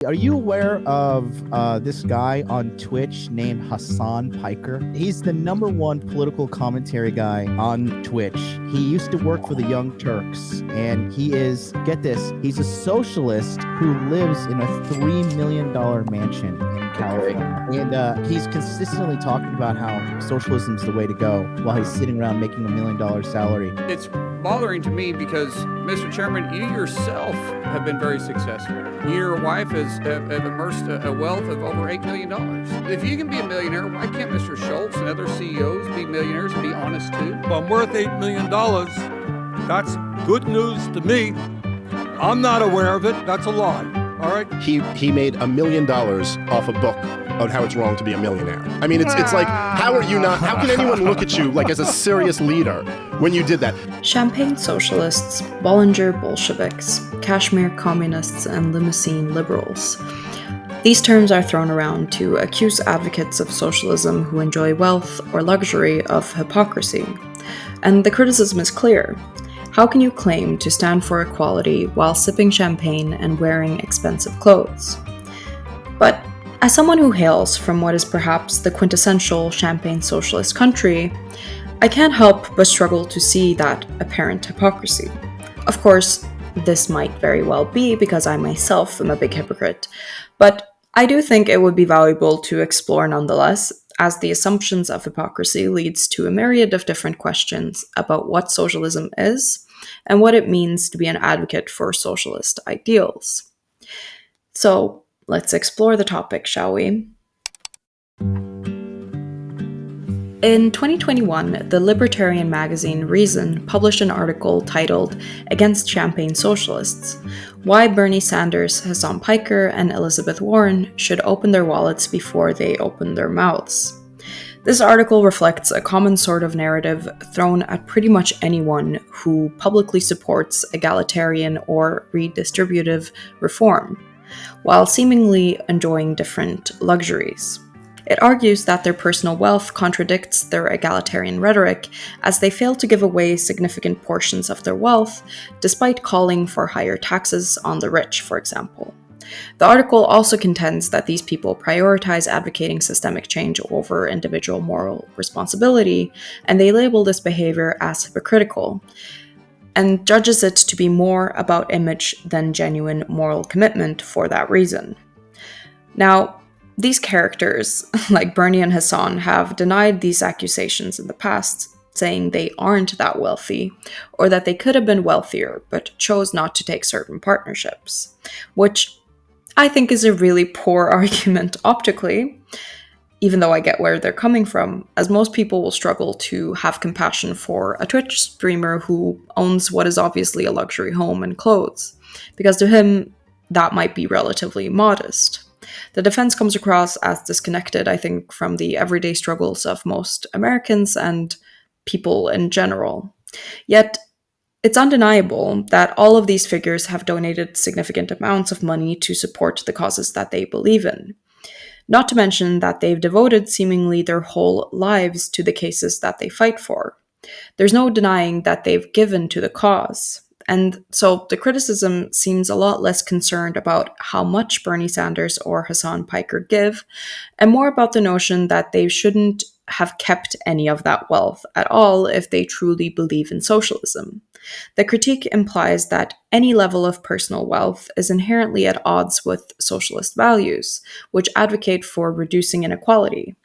Are you aware of this guy on Twitch named Hassan Piker? He's the number one political commentary guy on Twitch. He used to work for the Young Turks, and he is, get this, he's a socialist who lives in a $3 million mansion in California. And he's consistently talking about how socialism is the way to go while he's sitting around making $1 million salary. It's bothering to me because, Mr. Chairman, you yourself have been very successful. Your wife have amassed a wealth of over $8 million. If you can be a millionaire, why can't Mr. Schultz and other CEOs be millionaires and be honest too? Well, I'm worth $8 million. That's good news to me. I'm not aware of it. That's a lie. All right? He made $1 million off a book on how it's wrong to be a millionaire. I mean, it's like, how can anyone look at you like as a serious leader when you did that? Champagne socialists, Bollinger Bolsheviks, Kashmir communists, and limousine liberals. These terms are thrown around to accuse advocates of socialism who enjoy wealth or luxury of hypocrisy. And the criticism is clear. How can you claim to stand for equality while sipping champagne and wearing expensive clothes? But as someone who hails from what is perhaps the quintessential champagne socialist country, I can't help but struggle to see that apparent hypocrisy. Of course, this might very well be because I myself am a big hypocrite, but I do think it would be valuable to explore nonetheless, as the assumptions of hypocrisy leads to a myriad of different questions about what socialism is and what it means to be an advocate for socialist ideals. So, let's explore the topic, shall we? In 2021, the libertarian magazine Reason published an article titled Against Champagne Socialists: Why Bernie Sanders, Hassan Piker, and Elizabeth Warren Should Open Their Wallets Before They Open Their Mouths. This article reflects a common sort of narrative thrown at pretty much anyone who publicly supports egalitarian or redistributive reform, while seemingly enjoying different luxuries. It argues that their personal wealth contradicts their egalitarian rhetoric, as they fail to give away significant portions of their wealth, despite calling for higher taxes on the rich, for example. The article also contends that these people prioritize advocating systemic change over individual moral responsibility, and they label this behavior as hypocritical, and judges it to be more about image than genuine moral commitment for that reason. Now, these characters, like Bernie and Hassan, have denied these accusations in the past, saying they aren't that wealthy, or that they could have been wealthier but chose not to take certain partnerships, which I think is a really poor argument optically, even though I get where they're coming from, as most people will struggle to have compassion for a Twitch streamer who owns what is obviously a luxury home and clothes, because to him, that might be relatively modest. The defense comes across as disconnected, I think, from the everyday struggles of most Americans and people in general. Yet, it's undeniable that all of these figures have donated significant amounts of money to support the causes that they believe in. Not to mention that they've devoted seemingly their whole lives to the cases that they fight for. There's no denying that they've given to the cause. And so the criticism seems a lot less concerned about how much Bernie Sanders or Hassan Piker give, and more about the notion that they shouldn't have kept any of that wealth at all if they truly believe in socialism. The critique implies that any level of personal wealth is inherently at odds with socialist values, which advocate for reducing inequality.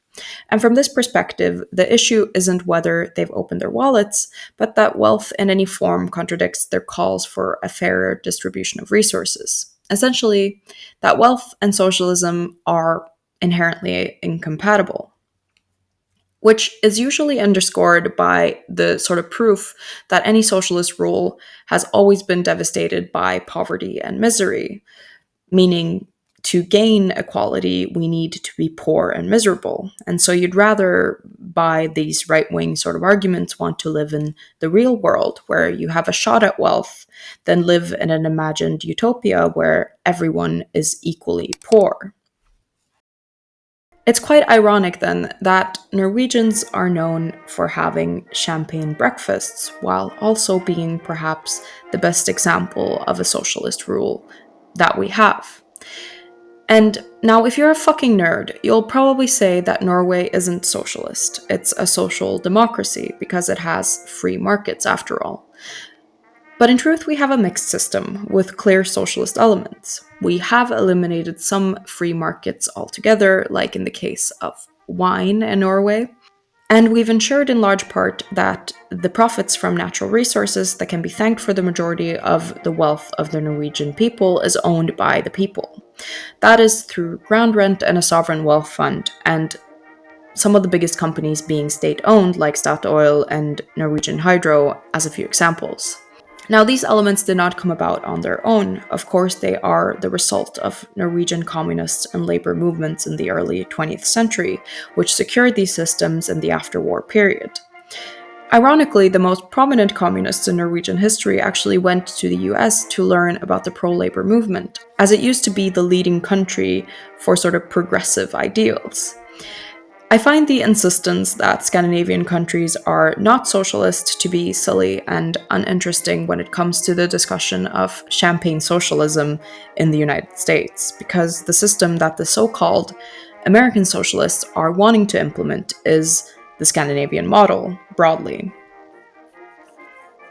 And from this perspective, the issue isn't whether they've opened their wallets, but that wealth in any form contradicts their calls for a fairer distribution of resources. Essentially, that wealth and socialism are inherently incompatible, which is usually underscored by the sort of proof that any socialist rule has always been devastated by poverty and misery, meaning to gain equality, we need to be poor and miserable. And so you'd rather, by these right-wing sort of arguments, want to live in the real world where you have a shot at wealth than live in an imagined utopia where everyone is equally poor. It's quite ironic then that Norwegians are known for having champagne breakfasts while also being perhaps the best example of a socialist rule that we have. And now, if you're a fucking nerd, you'll probably say that Norway isn't socialist. It's a social democracy because it has free markets, after all. But in truth, we have a mixed system with clear socialist elements. We have eliminated some free markets altogether, like in the case of wine in Norway. And we've ensured in large part that the profits from natural resources that can be thanked for the majority of the wealth of the Norwegian people is owned by the people. That is through ground rent and a sovereign wealth fund, and some of the biggest companies being state-owned, like Statoil and Norwegian Hydro, as a few examples. Now, these elements did not come about on their own. Of course, they are the result of Norwegian communist and labor movements in the early 20th century, which secured these systems in the after-war period. Ironically, the most prominent communists in Norwegian history actually went to the US to learn about the pro-labor movement, as it used to be the leading country for sort of progressive ideals. I find the insistence that Scandinavian countries are not socialist to be silly and uninteresting when it comes to the discussion of champagne socialism in the United States, because the system that the so-called American socialists are wanting to implement is the Scandinavian model, broadly.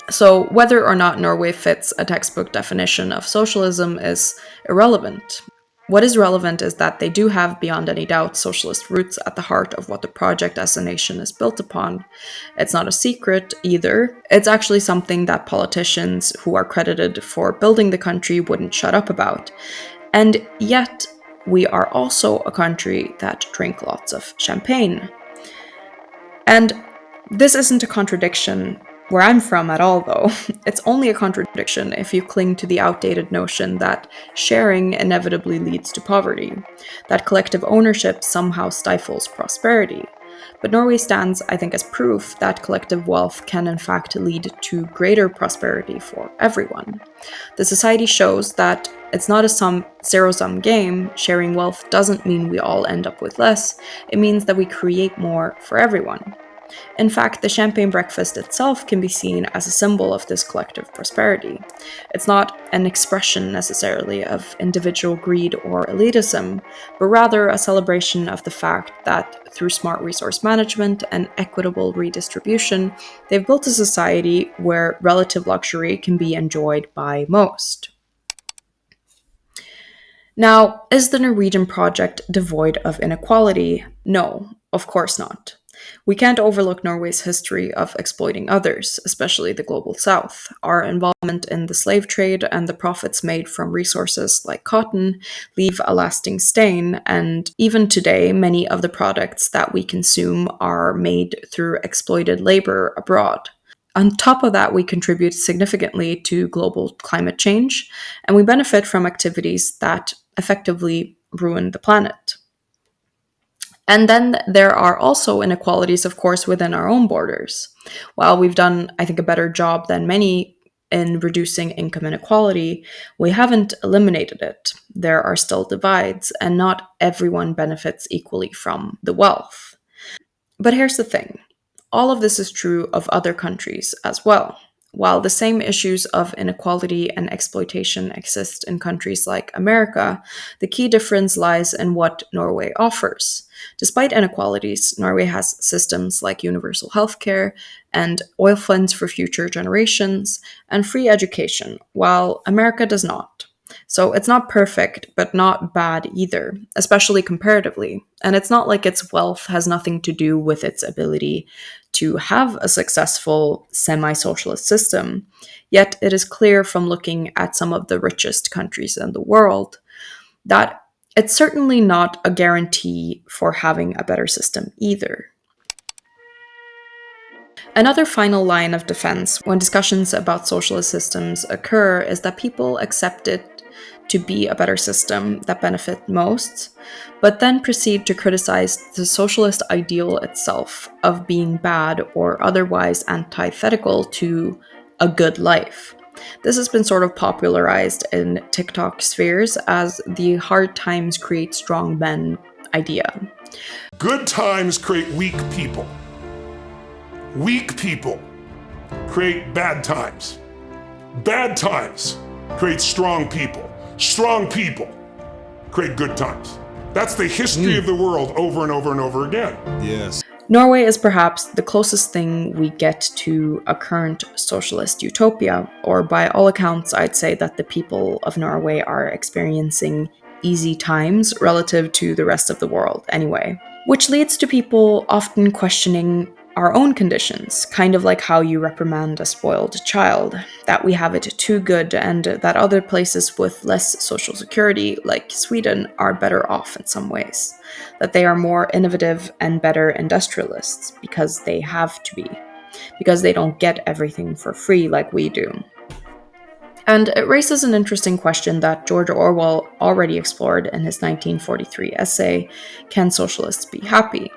So, whether or not Norway fits a textbook definition of socialism is irrelevant. What is relevant is that they do have, beyond any doubt, socialist roots at the heart of what the project as a nation is built upon. It's not a secret either. It's actually something that politicians who are credited for building the country wouldn't shut up about. And yet, we are also a country that drink lots of champagne. And this isn't a contradiction where I'm from at all, though. It's only a contradiction if you cling to the outdated notion that sharing inevitably leads to poverty, that collective ownership somehow stifles prosperity. But Norway stands, I think, as proof that collective wealth can in fact lead to greater prosperity for everyone. The society shows that it's not a zero-sum game. Sharing wealth doesn't mean we all end up with less. It means that we create more for everyone. In fact, the champagne breakfast itself can be seen as a symbol of this collective prosperity. It's not an expression necessarily of individual greed or elitism, but rather a celebration of the fact that through smart resource management and equitable redistribution, they've built a society where relative luxury can be enjoyed by most. Now, is the Norwegian project devoid of inequality? No, of course not. We can't overlook Norway's history of exploiting others, especially the global south. Our involvement in the slave trade and the profits made from resources like cotton leave a lasting stain, and even today, many of the products that we consume are made through exploited labor abroad. On top of that, we contribute significantly to global climate change, and we benefit from activities that effectively ruin the planet. And then there are also inequalities, of course, within our own borders. While we've done, I think, a better job than many in reducing income inequality, we haven't eliminated it. There are still divides, and not everyone benefits equally from the wealth. But here's the thing. All of this is true of other countries as well. While the same issues of inequality and exploitation exist in countries like America, the key difference lies in what Norway offers. Despite inequalities, Norway has systems like universal healthcare and oil funds for future generations and free education, while America does not. So it's not perfect, but not bad either, especially comparatively. And it's not like its wealth has nothing to do with its ability to have a successful semi-socialist system. Yet it is clear from looking at some of the richest countries in the world that it's certainly not a guarantee for having a better system either. Another final line of defense when discussions about socialist systems occur is that people accept it to be a better system that benefits most, but then proceed to criticize the socialist ideal itself of being bad or otherwise antithetical to a good life. This has been sort of popularized in TikTok spheres as the hard times create strong men idea. Good times create weak people. Weak people create bad times. Bad times create strong people. Strong people create good times. That's the history of the world over and over and over again. Yes. Norway is perhaps the closest thing we get to a current socialist utopia, or by all accounts, I'd say that the people of Norway are experiencing easy times relative to the rest of the world, anyway. Which leads to people often questioning our own conditions, kind of like how you reprimand a spoiled child, that we have it too good and that other places with less social security, like Sweden, are better off in some ways, that they are more innovative and better industrialists because they have to be, because they don't get everything for free like we do. And it raises an interesting question that George Orwell already explored in his 1943 essay, Can Socialists Be Happy?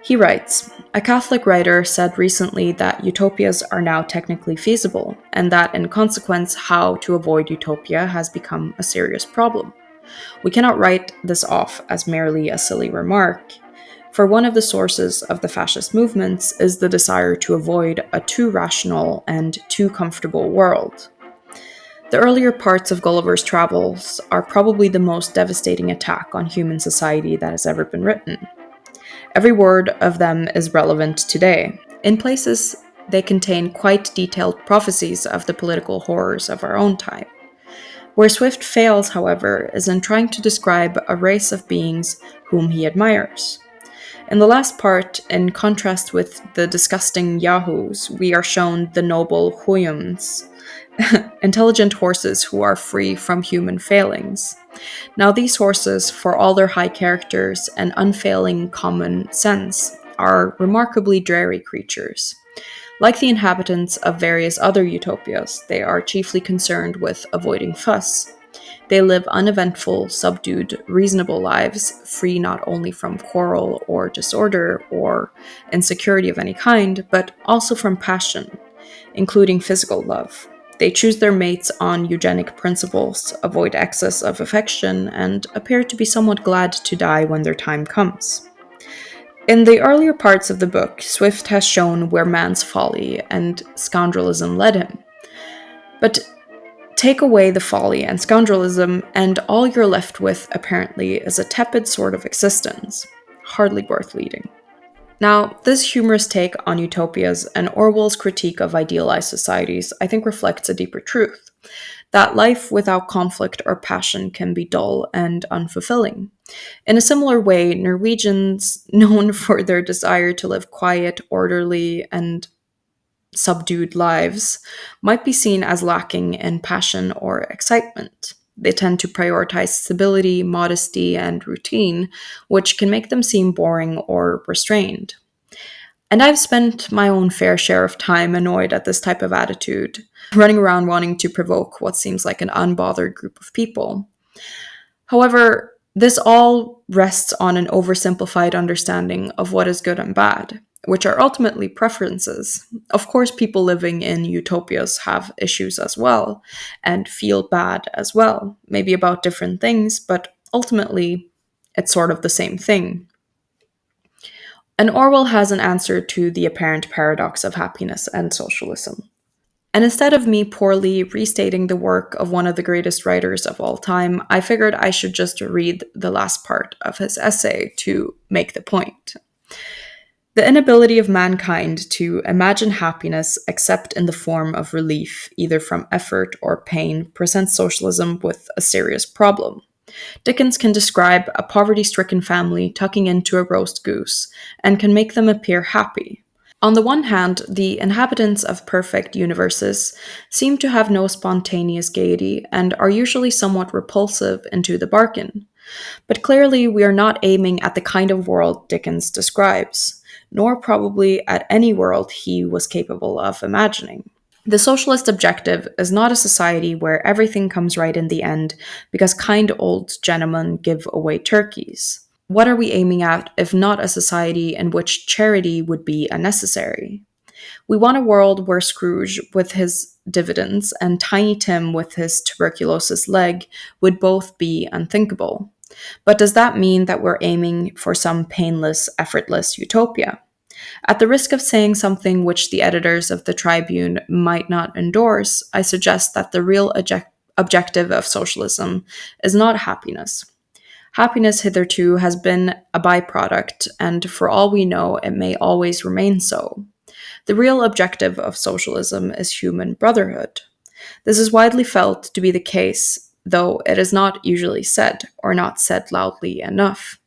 He writes, a Catholic writer said recently that utopias are now technically feasible, and that in consequence, how to avoid utopia has become a serious problem. We cannot write this off as merely a silly remark, for one of the sources of the fascist movements is the desire to avoid a too rational and too comfortable world. The earlier parts of Gulliver's Travels are probably the most devastating attack on human society that has ever been written. Every word of them is relevant today. In places, they contain quite detailed prophecies of the political horrors of our own time. Where Swift fails, however, is in trying to describe a race of beings whom he admires. In the last part, in contrast with the disgusting yahoos, we are shown the noble huyums, intelligent horses who are free from human failings. Now these horses, for all their high characters and unfailing common sense, are remarkably dreary creatures. Like the inhabitants of various other utopias, they are chiefly concerned with avoiding fuss. They live uneventful, subdued, reasonable lives, free not only from quarrel or disorder or insecurity of any kind, but also from passion, including physical love. They choose their mates on eugenic principles, avoid excess of affection, and appear to be somewhat glad to die when their time comes. In the earlier parts of the book, Swift has shown where man's folly and scoundrelism led him. But take away the folly and scoundrelism, and all you're left with, apparently, is a tepid sort of existence, hardly worth leading. Now, this humorous take on utopias and Orwell's critique of idealized societies, I think reflects a deeper truth, that life without conflict or passion can be dull and unfulfilling. In a similar way, Norwegians, known for their desire to live quiet, orderly, and subdued lives, might be seen as lacking in passion or excitement. They tend to prioritize stability, modesty, and routine, which can make them seem boring or restrained. And I've spent my own fair share of time annoyed at this type of attitude, running around wanting to provoke what seems like an unbothered group of people. However, this all rests on an oversimplified understanding of what is good and bad, which are ultimately preferences. Of course, people living in utopias have issues as well, and feel bad as well, maybe about different things, but ultimately, it's sort of the same thing. And Orwell has an answer to the apparent paradox of happiness and socialism. And instead of me poorly restating the work of one of the greatest writers of all time, I figured I should just read the last part of his essay to make the point. The inability of mankind to imagine happiness except in the form of relief, either from effort or pain, presents socialism with a serious problem. Dickens can describe a poverty-stricken family tucking into a roast goose and can make them appear happy. On the one hand, the inhabitants of perfect universes seem to have no spontaneous gaiety and are usually somewhat repulsive into the bargain. But clearly, we are not aiming at the kind of world Dickens describes, nor probably at any world he was capable of imagining. The socialist objective is not a society where everything comes right in the end because kind old gentlemen give away turkeys. What are we aiming at if not a society in which charity would be unnecessary? We want a world where Scrooge with his dividends and Tiny Tim with his tuberculosis leg would both be unthinkable. But does that mean that we're aiming for some painless, effortless utopia? At the risk of saying something which the editors of the Tribune might not endorse, I suggest that the real objective of socialism is not happiness. Happiness hitherto has been a byproduct, and for all we know, it may always remain so. The real objective of socialism is human brotherhood. This is widely felt to be the case, though it is not usually said, or not said loudly enough.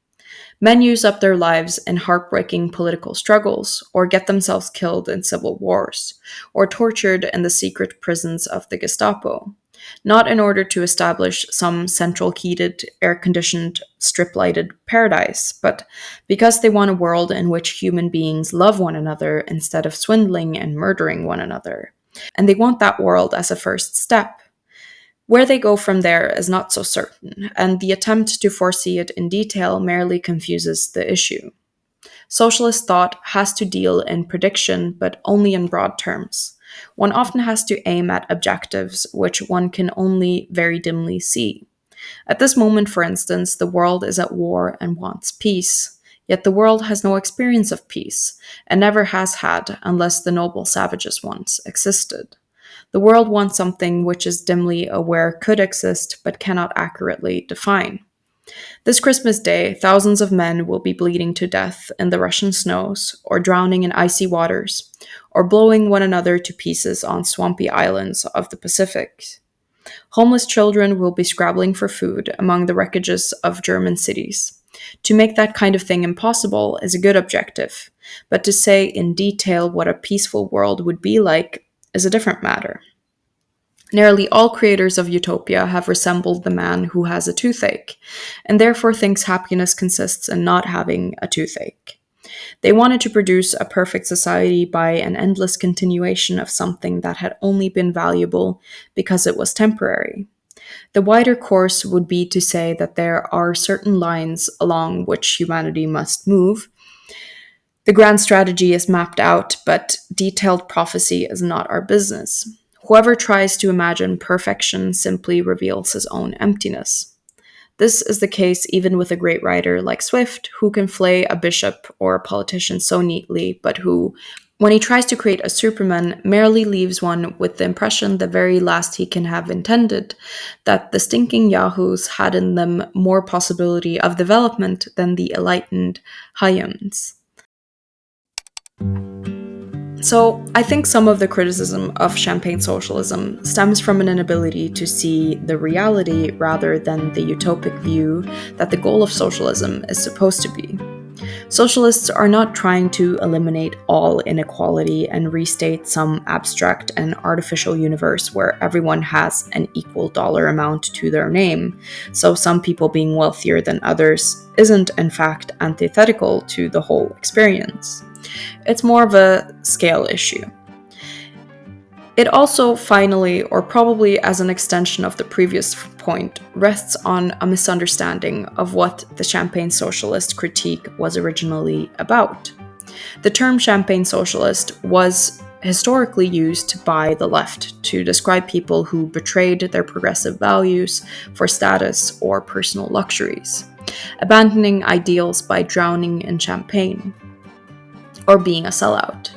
Men use up their lives in heartbreaking political struggles, or get themselves killed in civil wars, or tortured in the secret prisons of the Gestapo, not in order to establish some central heated, air conditioned, strip lighted paradise, but because they want a world in which human beings love one another instead of swindling and murdering one another. And they want that world as a first step. Where they go from there is not so certain, and the attempt to foresee it in detail merely confuses the issue. Socialist thought has to deal in prediction, but only in broad terms. One often has to aim at objectives which one can only very dimly see. At this moment, for instance, the world is at war and wants peace. Yet the world has no experience of peace, and never has had unless the noble savages once existed. The world wants something which is dimly aware could exist but cannot accurately define. This Christmas Day, thousands of men will be bleeding to death in the Russian snows, or drowning in icy waters, or blowing one another to pieces on swampy islands of the Pacific. Homeless children will be scrabbling for food among the wreckages of German cities. To make that kind of thing impossible is a good objective, but to say in detail what a peaceful world would be like is a different matter. Nearly all creators of utopia have resembled the man who has a toothache, and therefore thinks happiness consists in not having a toothache. They wanted to produce a perfect society by an endless continuation of something that had only been valuable because it was temporary. The wider course would be to say that there are certain lines along which humanity must move. The grand strategy is mapped out, but detailed prophecy is not our business. Whoever tries to imagine perfection simply reveals his own emptiness. This is the case even with a great writer like Swift, who can flay a bishop or a politician so neatly, but who, when he tries to create a Superman, merely leaves one with the impression the very last he can have intended, that the stinking yahoos had in them more possibility of development than the enlightened Hyams. So, I think some of the criticism of champagne socialism stems from an inability to see the reality rather than the utopic view that the goal of socialism is supposed to be. Socialists are not trying to eliminate all inequality and restate some abstract and artificial universe where everyone has an equal dollar amount to their name, so some people being wealthier than others isn't in fact antithetical to the whole experience. It's more of a scale issue. It also finally, or probably as an extension of the previous point, rests on a misunderstanding of what the Champagne Socialist critique was originally about. The term Champagne Socialist was historically used by the left to describe people who betrayed their progressive values for status or personal luxuries, abandoning ideals by drowning in champagne, or being a sellout.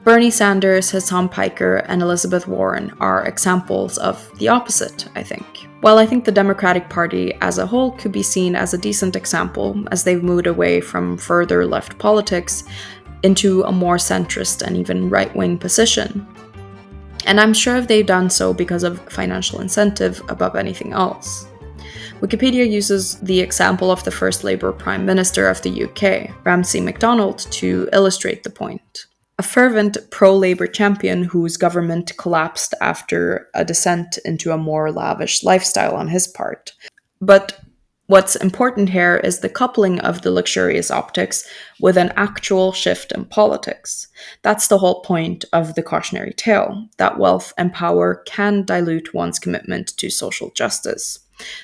Bernie Sanders, Hassan Piker, and Elizabeth Warren are examples of the opposite, I think. While I think the Democratic Party as a whole could be seen as a decent example, as they've moved away from further left politics into a more centrist and even right-wing position. And I'm sure they've done so because of financial incentive above anything else. Wikipedia uses the example of the first Labour Prime Minister of the UK, Ramsay MacDonald, to illustrate the point. A fervent pro-Labour champion whose government collapsed after a descent into a more lavish lifestyle on his part. But what's important here is the coupling of the luxurious optics with an actual shift in politics. That's the whole point of the cautionary tale, that wealth and power can dilute one's commitment to social justice.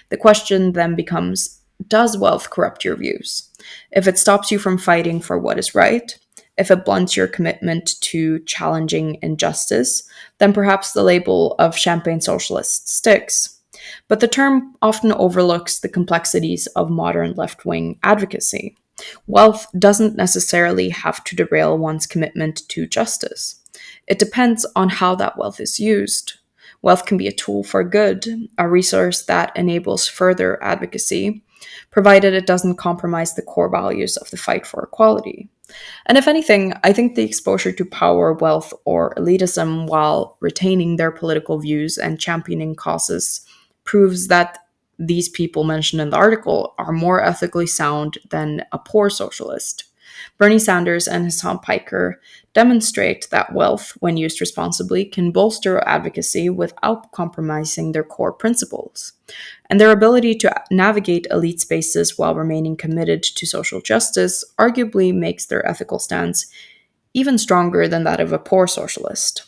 The question then becomes, does wealth corrupt your views? If it stops you from fighting for what is right, if it blunts your commitment to challenging injustice, then perhaps the label of Champagne Socialist sticks. But the term often overlooks the complexities of modern left-wing advocacy. Wealth doesn't necessarily have to derail one's commitment to justice. It depends on how that wealth is used. Wealth can be a tool for good, a resource that enables further advocacy, provided it doesn't compromise the core values of the fight for equality. And if anything, I think the exposure to power, wealth, or elitism while retaining their political views and championing causes proves that these people mentioned in the article are more ethically sound than a poor socialist. Bernie Sanders and Hassan Piker demonstrate that wealth, when used responsibly, can bolster advocacy without compromising their core principles. And their ability to navigate elite spaces while remaining committed to social justice arguably makes their ethical stance even stronger than that of a poor socialist.